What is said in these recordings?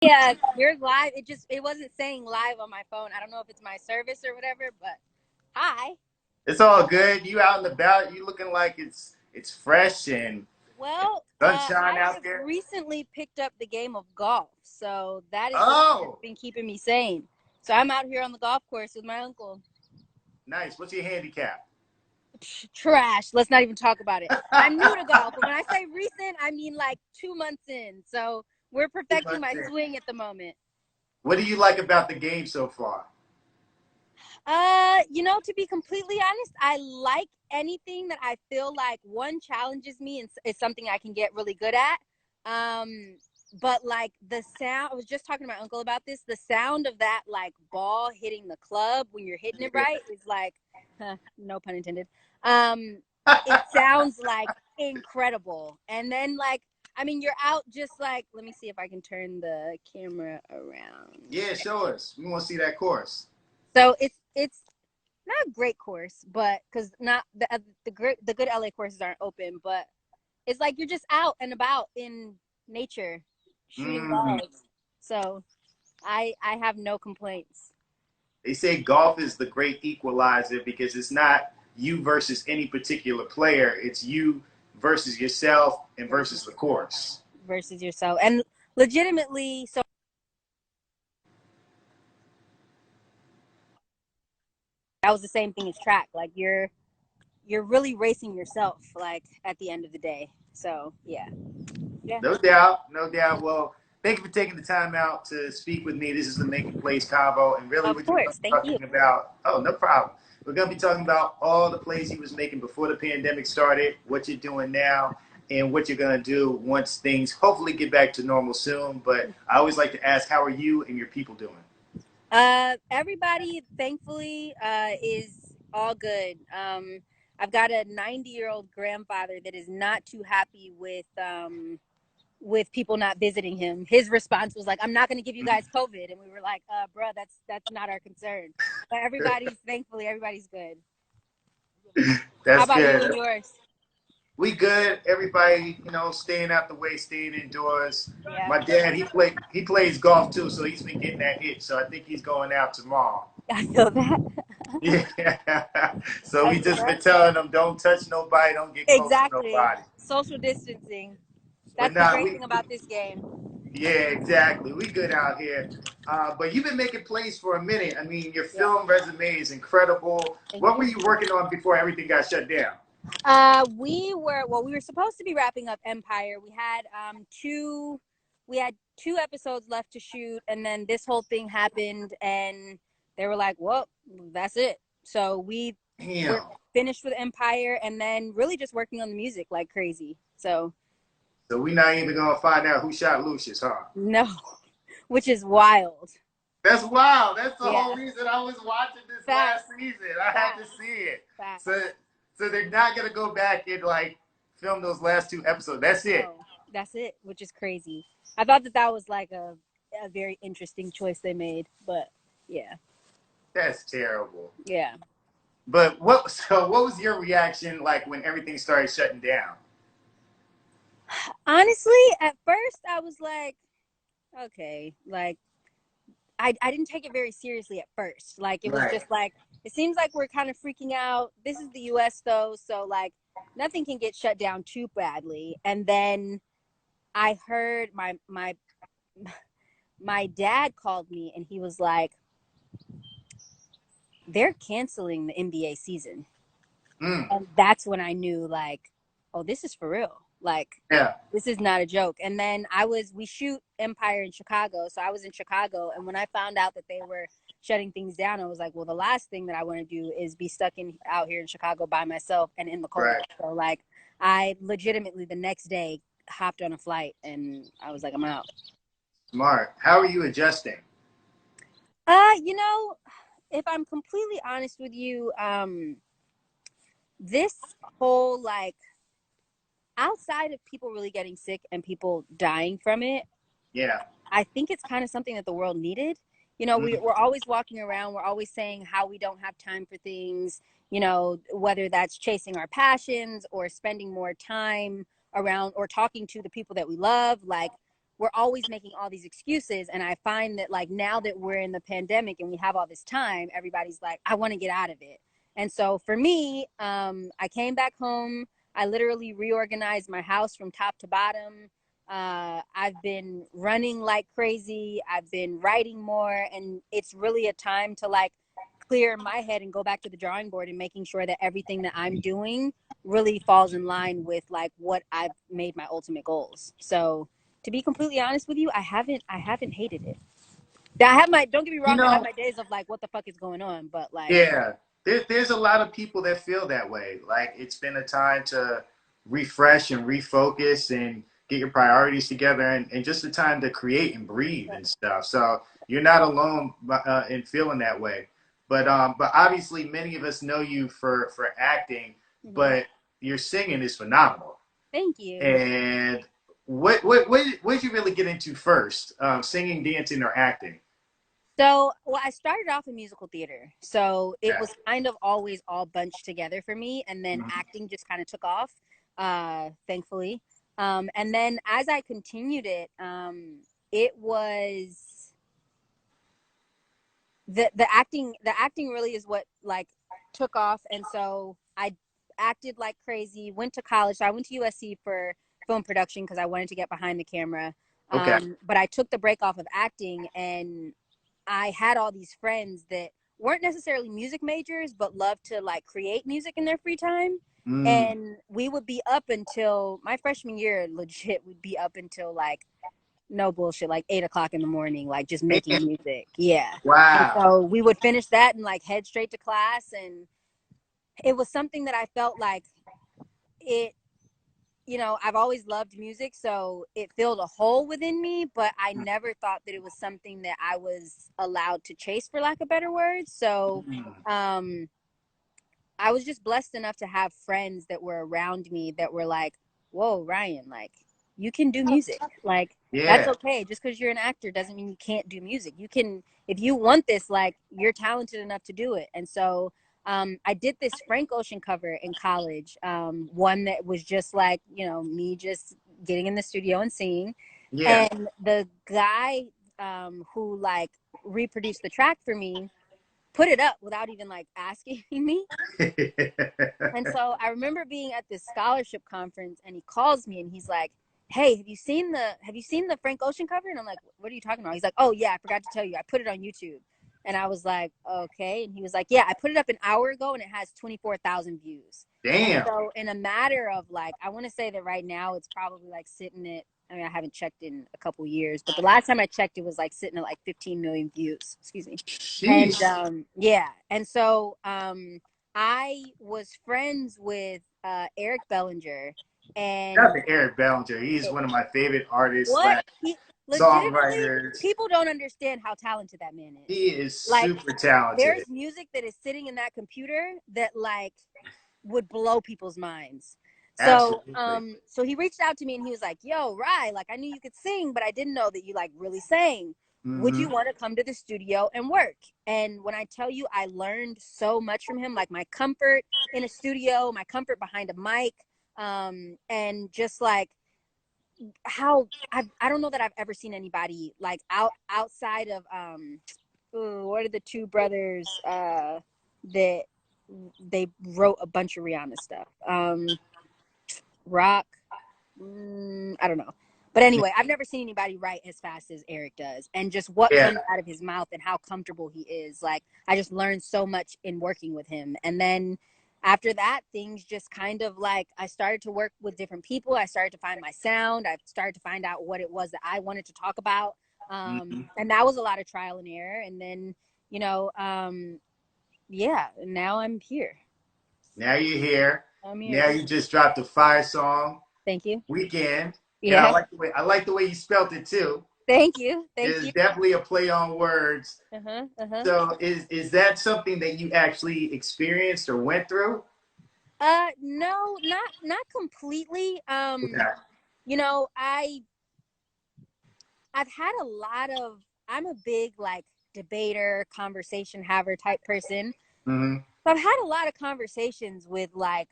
Yeah, we're live. It wasn't saying live on my phone. I don't know if it's my service or whatever, but hi. It's all good. You out and about. You looking like it's fresh and Well, sunshine I out have there. recently picked up the game of golf, so that is the thing that's Oh, been keeping me sane. So I'm out here on the golf course with my uncle. nice. What's your handicap? Trash. Let's not even talk about it. I'm new to golf, but when I say recent, I mean like 2 months in. So we're Two perfecting months my in. swing at the moment. What do you like about the game so far? To be completely honest, I like anything that I feel like one challenges me and is something I can get really good at. But like the sound, I was just talking to my uncle about this. The sound of that like ball hitting the club when you're hitting it Yeah. right is like, no pun intended. Um, it sounds like incredible. And then like, I mean, you're out just like, let me see if I can turn the camera around. Yeah, show us. We want to see that course. So it's not a great course, but because not the good LA courses aren't open, but it's like you're just out and about in nature shooting Mm. balls. So I have no complaints. They say golf is the great equalizer because it's not you versus any particular player. It's you versus yourself and versus the course. Versus yourself, and legitimately, so that was the same thing as track. Like you're really racing yourself, like at the end of the day. So yeah, yeah. No doubt, no doubt. Well, thank you for taking the time out to speak with me. This is the Making Plays Convo, and really, Of we're just going course, to be thank you. talking about. Oh, no problem. We're going to be talking about all the plays you was making before the pandemic started, what you're doing now, and what you're going to do once things hopefully get back to normal soon. But I always like to ask, how are you and your people doing? Everybody, thankfully, is all good. I've got a 90-year-old grandfather that is not too happy with people not visiting him. His response was like, "I'm not going to give you guys COVID," and we were like, "Bruh, that's not our concern." But thankfully, everybody's good. How That's about you and good. yours? We good. Everybody, staying out the way, staying indoors. Yeah, My dad, he plays golf too, so he's been getting that itch. So I think he's going out tomorrow. I feel that. Yeah. So I we feel just been that. telling them, don't touch nobody, don't get close to Exactly. nobody. Social distancing. But That's the nah, great thing about this game. yeah, exactly. We good out here. But you've been making plays for a minute. I mean, your Yeah. film resume is incredible. Thank What were you. you working on before everything got shut down? We were supposed to be wrapping up Empire. We had two episodes left to shoot, and then this whole thing happened, and they were like, "Well, that's it." So we were Damn. finished with Empire, and then really just working on the music like crazy. So So we not even gonna find out who shot Lucius, huh? no, which is wild. That's wild. That's the whole Yeah, reason I was watching this last facts, season. I had to facts, see it. So, facts. so they're not gonna go back and like film those last two episodes. That's it. No, that's it, which is crazy. I thought that was like a very interesting choice they made, but yeah, That's terrible. yeah. But what? So what was your reaction like when everything started shutting down? Honestly, at first I was like, okay, like I didn't take it very seriously at first. Like it was Right. just like it seems like we're kind of freaking out. This is the US though, so like nothing can get shut down too badly. And then I heard my dad called me and he was like, they're canceling the NBA season. Mm. And that's when I knew like, oh, this is for real. Like Yeah. this is not a joke. And then we shoot Empire in Chicago. So I was in Chicago. And when I found out that they were shutting things down, I was like, well, the last thing that I want to do is be stuck out here in Chicago by myself and in the cold. Right. So like I legitimately the next day hopped on a flight and I was like, I'm out. Smart. How are you adjusting? You know, if I'm completely honest with you, this whole like outside of people really getting sick and people dying from it, Yeah. I think it's kind of something that the world needed. You know, Mm. we're always walking around, we're always saying how we don't have time for things, you know, whether that's chasing our passions or spending more time around or talking to the people that we love. Like, we're always making all these excuses. And I find that like now that we're in the pandemic and we have all this time, everybody's like, I want to get out of it. And so for me, I came back home. I literally reorganized my house from top to bottom. I've been running like crazy. I've been writing more, and it's really a time to like clear my head and go back to the drawing board and making sure that everything that I'm doing really falls in line with like what I've made my ultimate goals. So to be completely honest with you, I haven't hated it. I have my, don't get me You wrong, I have know, my days of like, what the fuck is going on? But like, yeah, there's a lot of people that feel that way. Like it's been a time to refresh and refocus and get your priorities together, and just a time to create and breathe and stuff. So you're not alone in feeling that way. But obviously, many of us know you for acting, mhm. but your singing is phenomenal. Thank you. And what did you really get into first? Singing, dancing, or acting? So, well, I started off in musical theater. So it Yeah. was kind of always all bunched together for me. And then Mhm. acting just kind of took off, thankfully. And then as I continued it, it was the acting really is what like took off. And so I acted like crazy, went to college. So I went to USC for film production because I wanted to get behind the camera. Okay. But I took the break off of acting, and I had all these friends that weren't necessarily music majors, but loved to like create music in their free time. Mm. And we would be up until my freshman year, legit, we'd be up until like, no bullshit, like 8 o'clock in the morning, like just making Damn. music. Yeah. And Wow. so we would finish that and like head straight to class. And it was something that I felt like it, I've always loved music, so it filled a hole within me, but I never thought that it was something that I was allowed to chase, for lack of better words. So, Mm. um, I was just blessed enough to have friends that were around me that were like, whoa, Rhyon, like, you can do music. Like, that's Yeah. okay. Just because you're an actor doesn't mean you can't do music. You can, if you want this, like, you're talented enough to do it. And so I did this Frank Ocean cover in college, one that was just like, me just getting in the studio and singing. Yeah. And the guy who, like, reproduced the track for me put it up without even, like, asking me. And so I remember being at this scholarship conference, and he calls me and he's like, "Hey, have you seen the Frank Ocean cover?" And I'm like, "What are you talking about?" He's like, "Oh yeah, I forgot to tell you. I put it on YouTube." And I was like, "Okay." And he was like, "Yeah, I put it up an hour ago and it has 24,000 views." And Damn. so in a matter of like, I want to say that right now it's probably like sitting at, I mean, I haven't checked in a couple years, but the last time I checked, it was like sitting at like 15 million views. Excuse me. And Sheesh. yeah. And so I was friends with Eric Bellinger, Shout out and to Eric Bellinger. He's it, one of my favorite artists what slash he legitimately, songwriters. people don't understand how talented that man is. He is Like, super talented. there's music that is sitting in that computer that like would blow people's minds. So Absolutely. so he reached out to me and he was like, "Yo, Rye, like I knew you could sing, but I didn't know that you like really sang. Would Hmm. you want to come to the studio and work?" And when I tell you, I learned so much from him, like my comfort in a studio, my comfort behind a mic, and just like how I don't know that I've ever seen anybody like outside of what are the two brothers that they wrote a bunch of Rihanna stuff. Rock, I don't know. But anyway, I've never seen anybody write as fast as Eric does. And just what Yeah. comes out of his mouth and how comfortable he is. Like, I just learned so much in working with him. And then after that, things just kind of like, I started to work with different people. I started to find my sound. I started to find out what it was that I wanted to talk about. Hmm. And that was a lot of trial and error. And then, yeah, now I'm here. Now you're here. I'm here. Now you just dropped a fire song, Thank you. Weekend. And Yeah. I like the way you spelt it too. Thank you. It Thank is you. definitely a play on words. Uh-huh. Uh-huh. So is that something that you actually experienced or went through? No, not completely. Okay. You know, I've had a lot of, I'm a big like debater, conversation haver type person. Hmm. So I've had a lot of conversations with like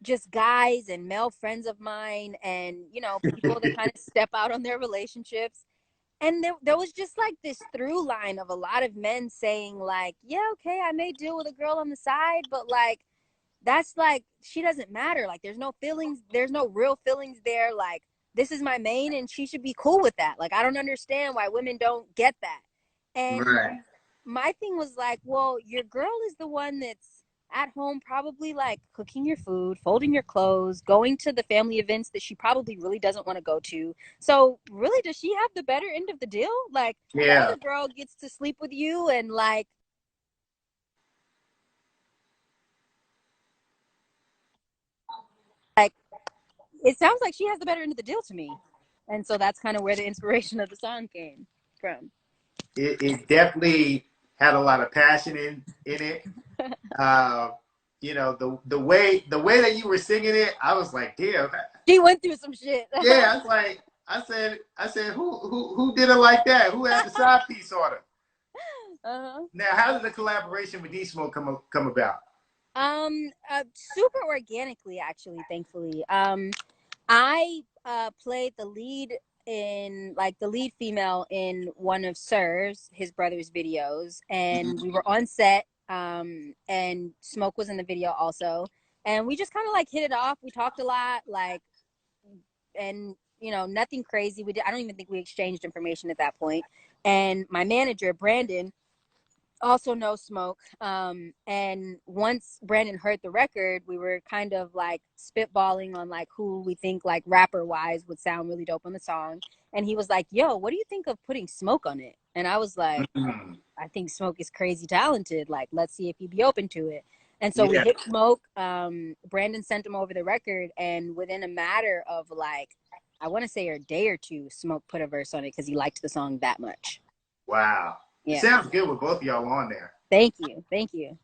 just guys and male friends of mine, and you know, people that kind of step out on their relationships. And there was just like this through line of a lot of men saying like, yeah, okay, I may deal with a girl on the side, but like that's like, she doesn't matter. Like there's no feelings, there's no real feelings there. Like this is my main and she should be cool with that. Like I don't understand why women don't get that. And Right. my thing was like, well, your girl is the one that's at home probably like cooking your food, folding your clothes, going to the family events that she probably really doesn't want to go to. So really, does she have the better end of the deal? Like the Yeah. other girl gets to sleep with you and like it sounds like she has the better end of the deal to me. And so that's kind of where the inspiration of the song came from. It definitely had a lot of passion in it. Uh, you know, the way that you were singing it, I was like, damn. She went through some shit. Yeah, I was like, I said, who did it like that? Who had the side piece on her? Uh-huh. Now, how did the collaboration with D Smoke come about? Super organically, actually, thankfully. I played the lead in like the lead female in one of Sir's, his brother's videos, and we were on set. And Smoke was in the video also, and we just kind of like hit it off. We talked a lot, like, and you know, nothing crazy. We did. I don't even think we exchanged information at that point. And my manager, Brandon, also no smoke. And once Brandon heard the record, we were kind of like spitballing on like who we think like rapper wise would sound really dope on the song. And he was like, yo, what do you think of putting Smoke on it? And I was like, Mm-hmm. I think Smoke is crazy talented. Like, let's see if he'd be open to it. And so we Yeah. hit Smoke. Brandon sent him over the record, and within a matter of like, I want to say a day or two, Smoke put a verse on it because he liked the song that much. Wow. It Yeah. sounds good with both of y'all on there. Thank you. Thank you.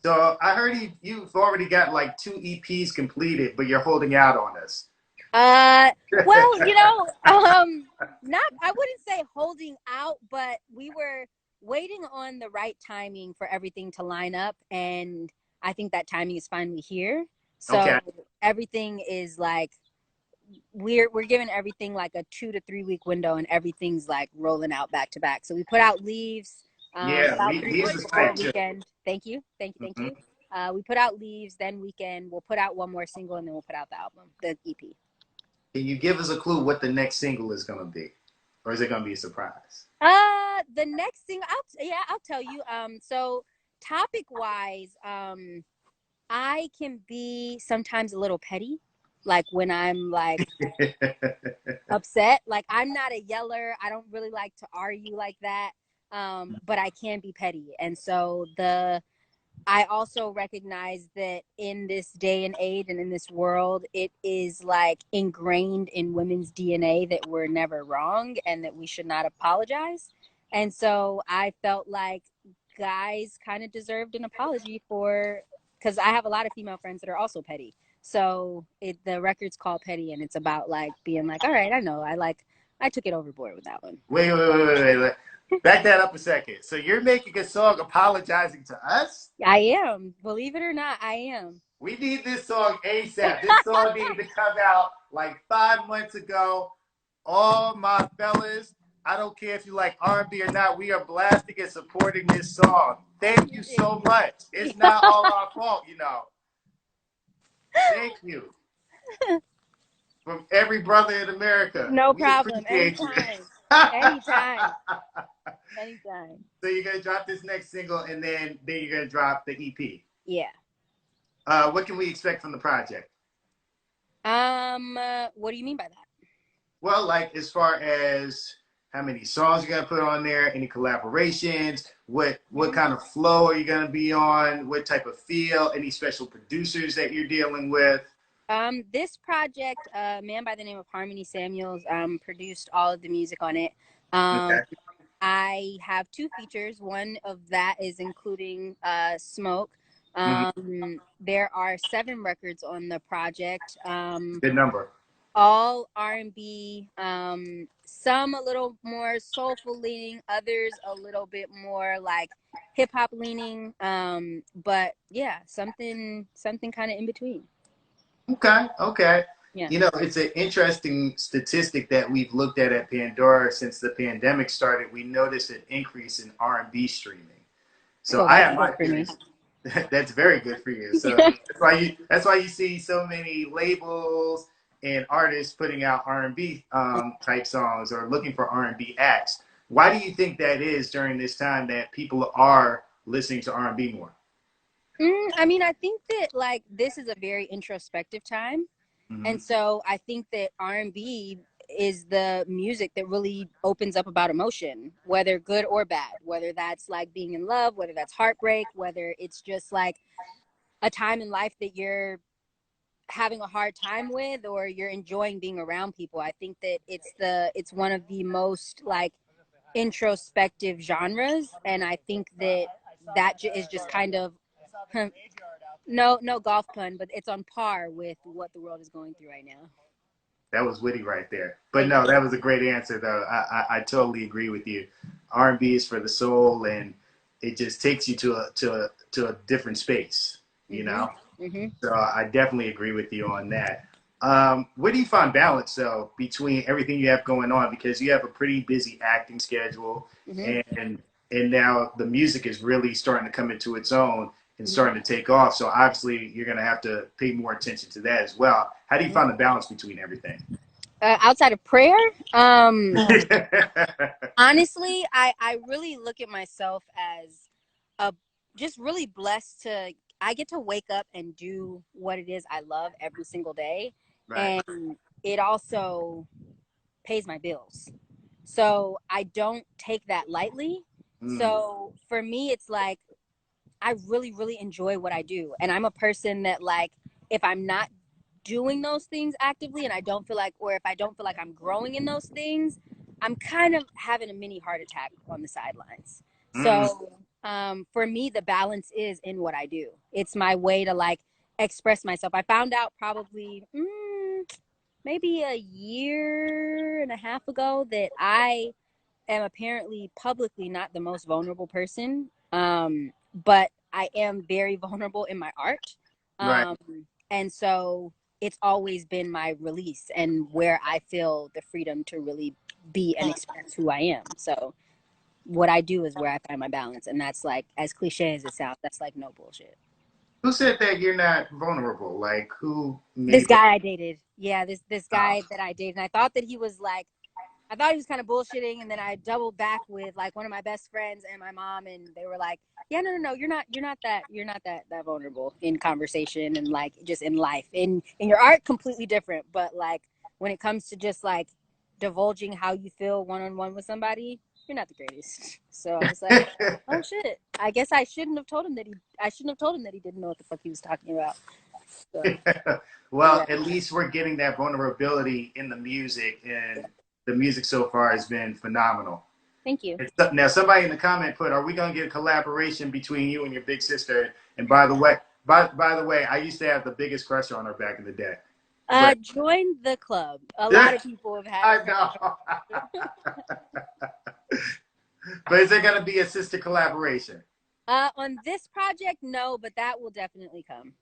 So I heard you've already got like 2 EPs completed, but you're holding out on us. Uh, well, you know, not, I wouldn't say holding out, but we were waiting on the right timing for everything to line up, and I think that timing is finally here. Okay. So everything is like, we're giving everything like a 2 to 3 week window, and everything's like rolling out back to back. So we put out Leaves Yeah, about three he's weeks a before sight too. Weekend. Thank you, thank you, thank Mm-hmm. you. We put out Leaves, then Weekend. We'll put out one more single, and then we'll put out the album, the EP. Can you give us a clue what the next single is going to be? Or is it going to be a surprise? The next thing, I'll tell you. So topic wise, I can be sometimes a little petty, like when I'm like upset. Like I'm not a yeller. I don't really like to argue like that. But I can be petty, and so I also recognize that in this day and age and in this world, it is like ingrained in women's DNA that we're never wrong and that we should not apologize. And so I felt like guys kind of deserved an apology for, because I have a lot of female friends that are also petty. So the record's called Petty, and it's about like being like, all right, I know, I took it overboard with that one. Wait. Back that up a second. So you're making a song apologizing to us? I am, believe it or not, I am. We need this song ASAP. This song needed to come out like 5 months ago. All my fellas, I don't care if you like R&B or not, we are blasting and supporting this song. Thank you so much. It's not all our fault, you know. Thank you. From every brother in America. No We problem. appreciate you. Anytime. Anytime. Anytime. So you're gonna drop this next single, and then you're gonna drop the EP. Yeah. What can we expect from the project? What do you mean by that? Well, like as far as how many songs you're gonna put on there, any collaborations, what kind of flow are you gonna be on, what type of feel, any special producers that you're dealing with? This project, a man by the name of Harmony Samuels, produced all of the music on it. Okay. I have two features. One of that is including Smoke. Mm-hmm. There are 7 records on the project. Good number. All R&B, some a little more soulful leaning, others a little bit more like hip hop leaning. But yeah, something kind of in between. Okay, okay. Yeah. You know, it's an interesting statistic that we've looked at Pandora since the pandemic started. We noticed an increase in R&B streaming. So Cool. I That's have my good for me. theories. That's very good for you. So that's why you see so many labels and artists putting out R&B type songs or looking for R&B acts. Why do you think that is during this time that people are listening to R&B more? I mean, I think that like this is a very introspective time. Mm-hmm. And so I think that R&B is the music that really opens up about emotion, whether good or bad, whether that's like being in love, whether that's heartbreak, whether it's just like a time in life that you're having a hard time with or you're enjoying being around people. I think that it's one of the most like introspective genres, and I think that is just kind of no golf pun, but it's on par with what the world is going through right now. That was witty right there. But Thank no, you. that was a great answer, though. I totally agree with you. R&B is for the soul, and it just takes you to a different space, you Mhm. know? Mhm. So I definitely agree with you on that. Where do you find balance, though, between everything you have going on? Because you have a pretty busy acting schedule, Mhm. and and now the music is really starting to come into its own and Mhm. starting to take off. So obviously, you're going to have to pay more attention to that as well. How do you Mhm. find the balance between everything? Outside of prayer, Right. honestly, I really look at myself as a just really blessed to I get to wake up and do what it is I love every single day, and it also pays my bills. So I don't take that lightly. Mm, So for me, it's like I really, really enjoy what I do. And I'm a person that, like, if I'm not doing those things actively and I don't feel like, or if I don't feel like I'm growing in those things, I'm kind of having a mini heart attack on the sidelines. mm, So for me, the balance is in what I do. It's my way to, like, express myself. I found out probably maybe a year and a half ago that I am apparently publicly not the most vulnerable person, but I am very vulnerable in my art. right. Um, and so it's always been my release and where I feel the freedom to really be and express who I am. So what I do is where I find my balance. And that's like, as cliche as it sounds, that's like no bullshit. Who said that you're not vulnerable? Like, who This made that? guy I dated. Yeah, this Oh, guy that I dated. And I thought that he was like, I thought he was kind of bullshitting, and then I doubled back with like one of my best friends and my mom, and they were like, "Yeah, no, you're not that vulnerable in conversation and like just in life. In your art, completely different, but like when it comes to just like divulging how you feel one on one with somebody, you're not the greatest." So I was like, "Oh shit, I guess I shouldn't have told him that I shouldn't have told him that he didn't know what the fuck he was talking about." So well, yeah, at least we're getting that vulnerability in the music, and the music so far has been phenomenal. thank you. Now, somebody in the comment put, "Are we gonna get a collaboration between you and your big sister?" And by the way, I used to have the biggest crush on her back in the day. But Join the club. A lot I of people have had a crush. know. But is there gonna be a sister collaboration? On this project, no, but that will definitely come.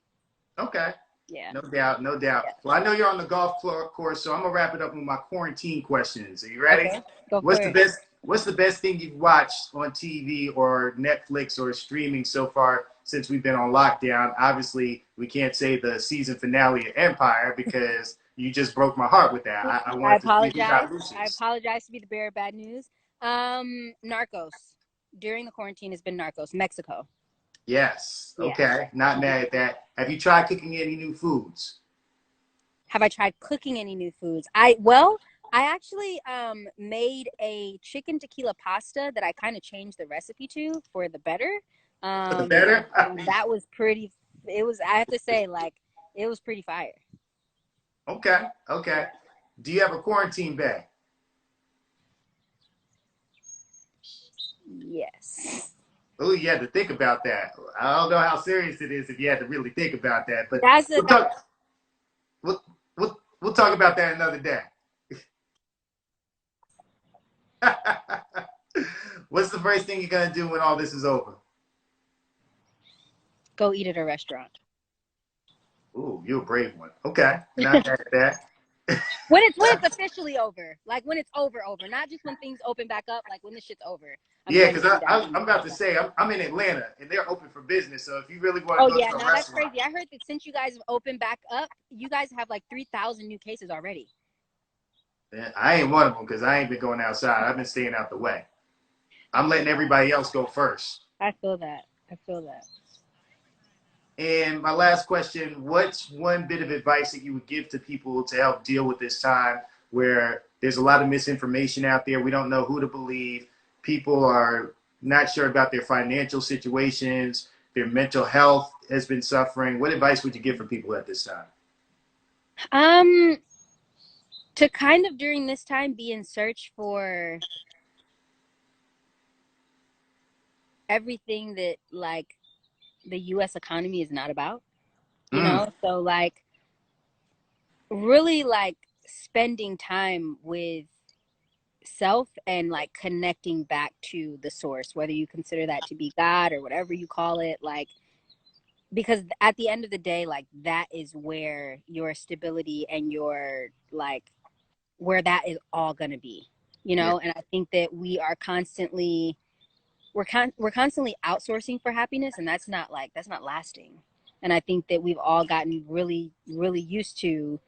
Okay. Yeah. No doubt, no doubt. Yeah. Well, I know you're on the golf course, so I'm gonna wrap it up with my quarantine questions. Are you ready? Okay. Go What's for the it. best What's the best thing you've watched on TV or Netflix or streaming so far since we've been on lockdown? Obviously, we can't say the season finale of Empire because you just broke my heart with that. I I wanted to see who apologize. got I Lucious. apologize to be the bearer of bad news. Narcos. During the quarantine has been Narcos. Mexico. Yes. Yeah. Okay. Not mad at that. Have you tried cooking any new foods? Have I tried cooking any new foods? I actually made a chicken tequila pasta that I kind of changed the recipe to for the better. For the better? And that was pretty. It was. I have to say, like, it was pretty fire. Okay. Okay. Do you have a quarantine bag? Yes. Oh, you had to think about that. I don't know how serious it is if you had to really think about that, but That's a we'll that. talk. We'll talk about that another day. What's the first thing you're gonna do when all this is over? Go eat at a restaurant. Ooh, you're a brave one. Okay, not mad at that. When it's officially over, like when it's over, not just when things open back up, like when the shit's over. I'm Yeah, going to because be down. I'm about to say I'm in Atlanta and they're open for business. So if you really want Oh to go yeah, to a now that's restaurant, crazy. I heard that since you guys have opened back up, you guys have like 3,000 new cases already. man, I ain't one of them because I ain't been going outside. I've been staying out the way. I'm letting everybody else go first. I feel that. I feel that. And my last question, what's one bit of advice that you would give to people to help deal with this time where there's a lot of misinformation out there? We don't know who to believe. People are not sure about their financial situations. Their mental health has been suffering. What advice would you give for people at this time? Um, to kind of during this time be in search for everything that like the US economy is not about, you Mm, know? So like really like spending time with self and like connecting back to the source, whether you consider that to be God or whatever you call it, like because at the end of the day, like that is where your stability and your like where that is all going to be, you yeah, know. And I think that we're constantly outsourcing for happiness, and that's not lasting. And I think that we've all gotten really used to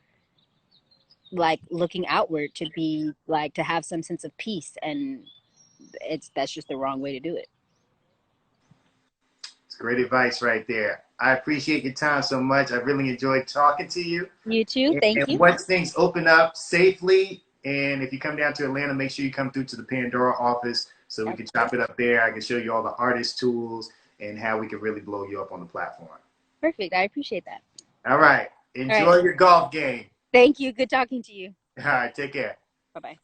like looking outward to be like to have some sense of peace, and it's that's just the wrong way to do it. it's great advice right there. I appreciate your time so much. I really enjoyed talking to you. You too. Thank And you. once things open up safely, and if you come down to Atlanta, make sure you come through to the Pandora office so we can chop it up there. I can show you all the artist tools and how we can really blow you up on the platform. Perfect. I appreciate that. All right. All right. Enjoy your golf game. Thank you. Good talking to you. All right. Take care. Bye bye.